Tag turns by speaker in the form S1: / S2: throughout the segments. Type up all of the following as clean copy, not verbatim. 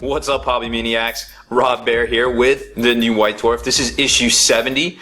S1: What's up, Hobby Maniacs? Rob Bear here with the new White Dwarf. This is issue 70,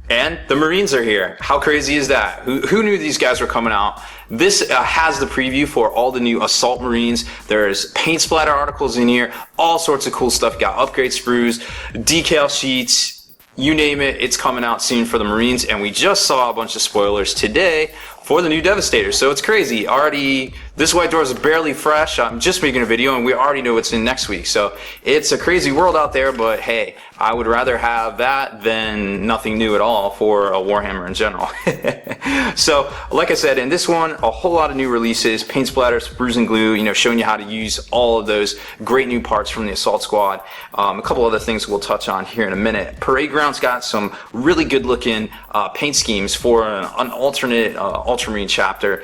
S1: and the Marines are here. How crazy is that? Who knew these guys were coming out? This has the preview for all the new Assault Marines. There's paint splatter articles in here, all sorts of cool stuff. Got upgrade sprues, decal sheets, you name it, it's coming out soon for the Marines, and we just saw a bunch of spoilers today for the new Devastator. So it's crazy. Already, this White Dwarf is barely fresh. I'm just making a video and we already know what's in next week. So it's a crazy world out there, but hey, I would rather have that than nothing new at all for a Warhammer in general. So, like I said, in this one, a whole lot of new releases, paint splatters, sprues and glue, showing you how to use all of those great new parts from the Assault Squad. A couple other things we'll touch on here in a minute. Parade Ground's got some really good looking paint schemes for an alternate Ultramarine chapter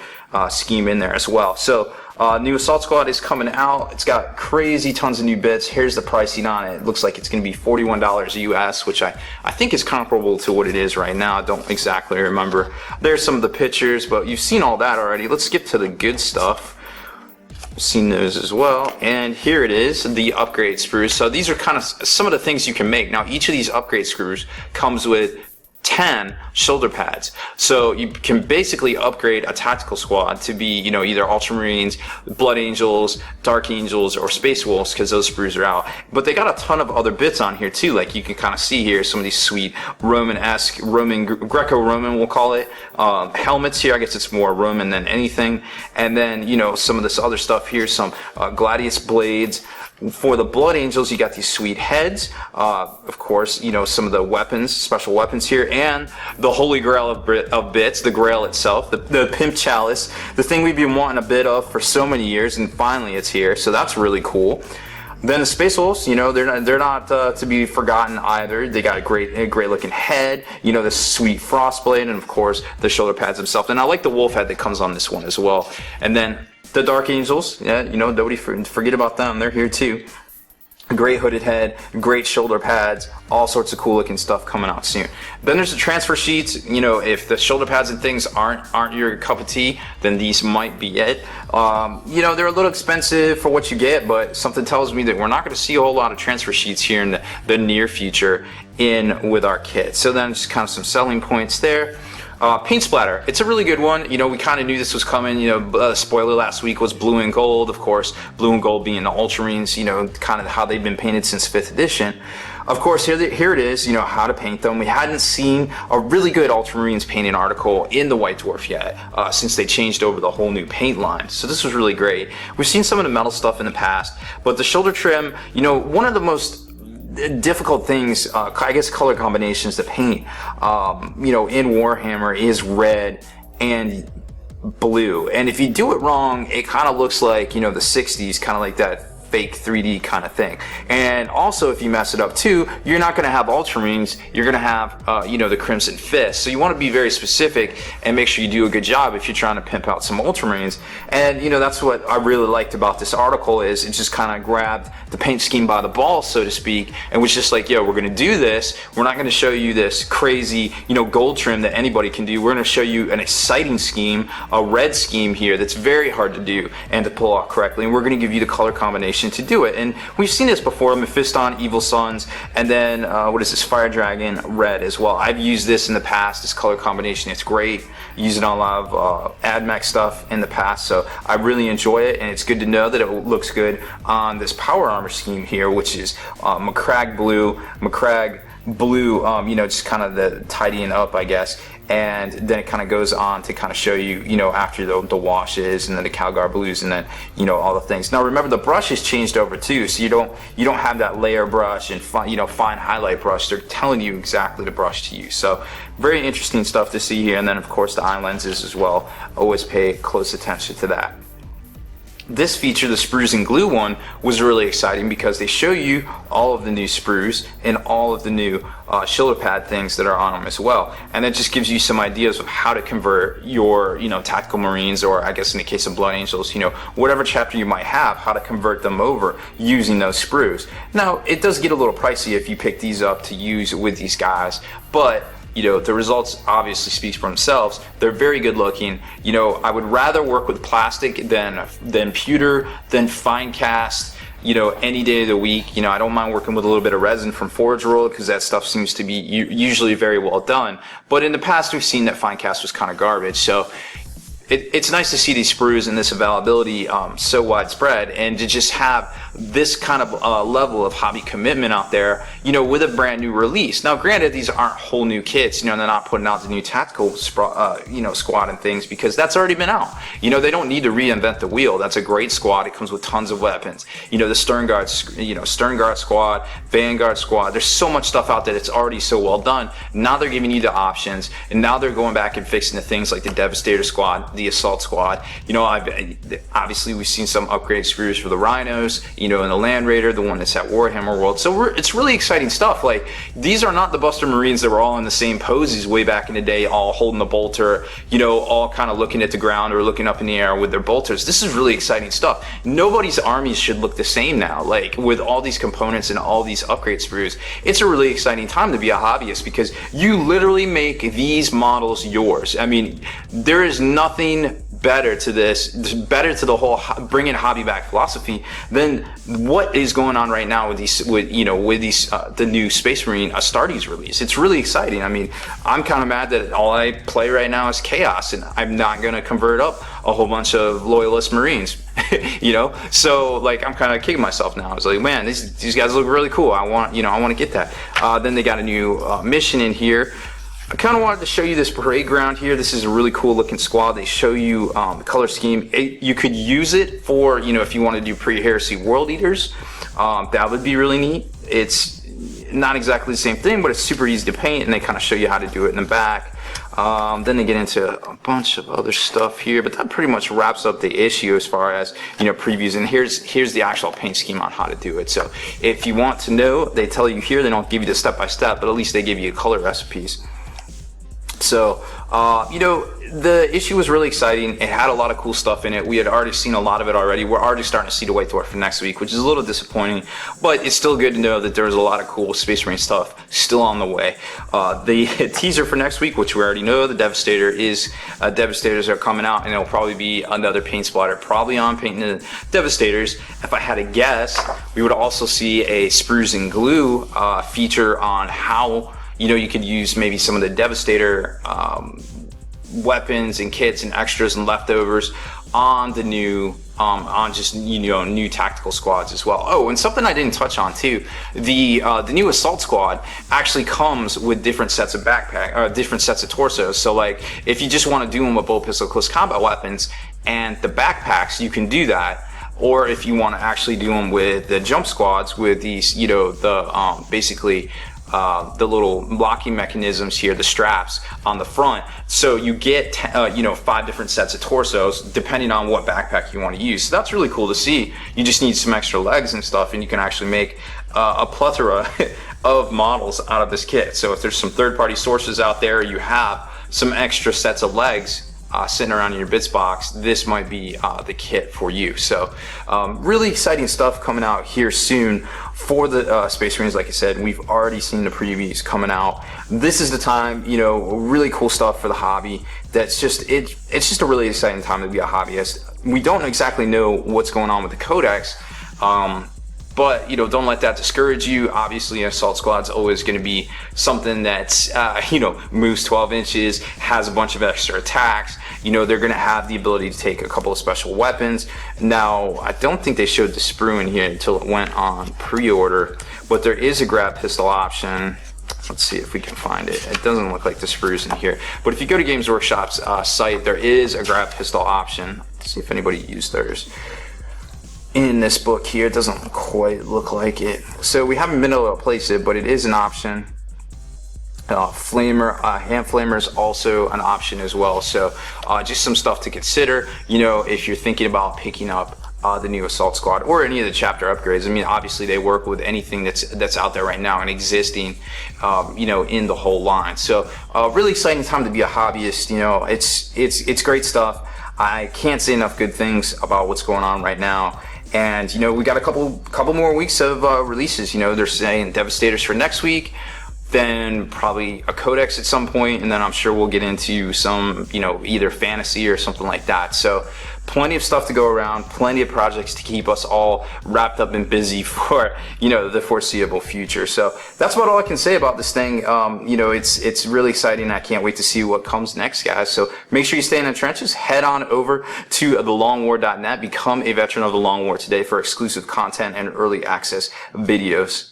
S1: scheme in there as well. So new Assault Squad is coming out. It's got crazy tons of new bits. Here's the pricing on it. It looks like it's going to be $41 US, which I think is comparable to what it is right now. I don't exactly remember. There's some of the pictures, but you've seen all that already. Let's get to the good stuff. Seen those as well, and here it is, the upgrade sprues. So these are kind of some of the things you can make. Now each of these upgrade screws comes with 10 shoulder pads, so you can basically upgrade a tactical squad to be, either Ultramarines, Blood Angels, Dark Angels, or Space Wolves, because those sprues are out. But they got a ton of other bits on here too, like you can kind of see here some of these sweet Roman-esque, Greco-Roman we'll call it, helmets here. I guess it's more Roman than anything. And then, some of this other stuff here, some Gladius blades. For the Blood Angels, you got these sweet heads, of course, some of the weapons, special weapons here, and the Holy Grail of bits, the Grail itself, the Pimp Chalice, the thing we've been wanting a bit of for so many years, and finally it's here, so that's really cool. Then the Space Wolves, they're not to be forgotten either. They got a great looking head, the sweet Frostblade, and of course the shoulder pads themselves. And I like the wolf head that comes on this one as well. And then the Dark Angels, nobody forget about them. They're here too. Great hooded head, great shoulder pads, all sorts of cool looking stuff coming out soon. Then there's the transfer sheets. If the shoulder pads and things aren't your cup of tea, then these might be it. They're a little expensive for what you get, but something tells me that we're not going to see a whole lot of transfer sheets here in the near future with our kit. So then just kind of some selling points there. Paint splatter, it's a really good one. We kind of knew this was coming. Spoiler last week was blue and gold, of course, blue and gold being the Ultramarines, kind of how they've been painted since 5th edition. Of course, here it is, how to paint them. We hadn't seen a really good Ultramarines painting article in the White Dwarf yet, since they changed over the whole new paint line. So this was really great. We've seen some of the metal stuff in the past, but the shoulder trim, one of the most difficult things, I guess, color combinations to paint, in Warhammer is red and blue. And if you do it wrong, it kind of looks like, the 60s, kind of like that fake 3D kind of thing. And also, if you mess it up too, you're not going to have Ultramarines, you're going to have, the Crimson Fist. So you want to be very specific and make sure you do a good job if you're trying to pimp out some Ultramarines. And, that's what I really liked about this article is it just kind of grabbed the paint scheme by the balls, so to speak, and was just like, yo, we're going to do this. We're not going to show you this crazy, gold trim that anybody can do. We're going to show you an exciting scheme, a red scheme here that's very hard to do and to pull off correctly. And we're going to give you the color combination to do it. And we've seen this before, Mephiston, Evil Sons, and then what is this, Fire Dragon red as well. I've used this in the past, this color combination. It's great. Used it on a lot of AdMech stuff in the past, so I really enjoy it, and it's good to know that it looks good on this power armor scheme here, which is Macragge blue, just kind of the tidying up, I guess. And then it kind of goes on to kind of show you, after the washes, and then the Calgar blues, and then, all the things. Now remember, the brush has changed over too, so you don't have that layer brush and fine highlight brush. They're telling you exactly the brush to use. So very interesting stuff to see here. And then of course the eye lenses as well. Always pay close attention to that. This feature, the sprues and glue one, was really exciting because they show you all of the new sprues and all of the new shoulder pad things that are on them as well. And it just gives you some ideas of how to convert your, tactical Marines, or I guess in the case of Blood Angels, whatever chapter you might have, how to convert them over using those sprues. Now, it does get a little pricey if you pick these up to use with these guys, but the results obviously speak for themselves. They're very good looking. I would rather work with plastic than pewter, than fine cast, any day of the week. I don't mind working with a little bit of resin from Forge World because that stuff seems to be usually very well done. But in the past, we've seen that fine cast was kind of garbage. So it's nice to see these sprues and this availability so widespread, and to just have this kind of level of hobby commitment out there, with a brand new release. Now, granted, these aren't whole new kits. They're not putting out the new tactical, squad and things, because that's already been out. They don't need to reinvent the wheel. That's a great squad. It comes with tons of weapons. The Sternguard, Sternguard squad, Vanguard squad. There's so much stuff out there that's already so well done. Now they're giving you the options, and now they're going back and fixing the things like the Devastator squad, the Assault squad. Obviously we've seen some upgraded sprues for the Rhinos, in the Land Raider, the one that's at Warhammer World. So it's really exciting stuff. Like, these are not the Buster Marines that were all in the same poses way back in the day, all holding the bolter, all kind of looking at the ground or looking up in the air with their bolters. This is really exciting stuff. Nobody's armies should look the same now. Like, with all these components and all these upgrade sprues, it's a really exciting time to be a hobbyist, because you literally make these models yours. I mean, there is nothing better to the whole bringing hobby back philosophy than what is going on right now with the new Space Marine Astartes release. It's really exciting. I mean, I'm kind of mad that all I play right now is Chaos, and I'm not going to convert up a whole bunch of Loyalist Marines. So like, I'm kind of kicking myself now. I was like, man, these guys look really cool. I want to get that. Then they got a new mission in here. I kind of wanted to show you this parade ground here. This is a really cool looking squad. They show you the color scheme. You could use it for, if you want to do pre-heresy world eaters. That would be really neat. It's not exactly the same thing, but it's super easy to paint, and they kind of show you how to do it in the back. Then they get into a bunch of other stuff here, but that pretty much wraps up the issue as far as, previews. And here's the actual paint scheme on how to do it. So if you want to know, they tell you here. They don't give you the step-by-step, but at least they give you color recipes. So, the issue was really exciting. It had a lot of cool stuff in it. We had already seen a lot of it already. We're already starting to see the White Dwarf for next week, which is a little disappointing, but it's still good to know that there's a lot of cool Space Marine stuff still on the way. The teaser for next week, which we already know, the Devastators are coming out, and it'll probably be another paint splatter, probably on painting the Devastators. If I had to guess, we would also see a Sprues and Glue feature on how you could use maybe some of the Devastator weapons and kits and extras and leftovers on the new new tactical squads as well. Oh, and something I didn't touch on too, the new Assault squad actually comes with different sets of different sets of torsos. So like, if you just want to do them with bow pistol close combat weapons and the backpacks, you can do that. Or if you want to actually do them with the jump squads with these, basically the little locking mechanisms here, the straps on the front. So you get, 5 different sets of torsos depending on what backpack you want to use. So that's really cool to see. You just need some extra legs and stuff, and you can actually make a plethora of models out of this kit. So if there's some third-party sources out there, you have some extra sets of legs sitting around in your bits box, this might be the kit for you. So really exciting stuff coming out here soon for the Space Marines. Like I said, we've already seen the previews coming out. This is the time, really cool stuff for the hobby. That's just, it's just a really exciting time to be a hobbyist. We don't exactly know what's going on with the Codex, but don't let that discourage you. Obviously, an Assault Squad's always going to be something that's moves 12 inches, has a bunch of extra attacks. They're going to have the ability to take a couple of special weapons. Now, I don't think they showed the sprue in here until it went on pre-order, but there is a grab pistol option. Let's see if we can find it. It doesn't look like the sprue's in here, but if you go to Games Workshop's site, there is a grab pistol option. Let's see if anybody used theirs. In this book here, it doesn't quite look like it. So we haven't been able to place it, but it is an option. Hand flamer is also an option as well. So just some stuff to consider, if you're thinking about picking up the new Assault Squad or any of the chapter upgrades. I mean, obviously they work with anything that's out there right now and existing, in the whole line. So really exciting time to be a hobbyist. It's great stuff. I can't say enough good things about what's going on right now. And we got a couple more weeks of releases. They're saying Devastators for next week. then probably a codex at some point, and then I'm sure we'll get into some, either fantasy or something like that. So plenty of stuff to go around, plenty of projects to keep us all wrapped up and busy for, the foreseeable future. So that's about all I can say about this thing. It's really exciting. I can't wait to see what comes next, guys. So make sure you stay in the trenches. Head on over to thelongwar.net. Become a veteran of the Long War today for exclusive content and early access videos.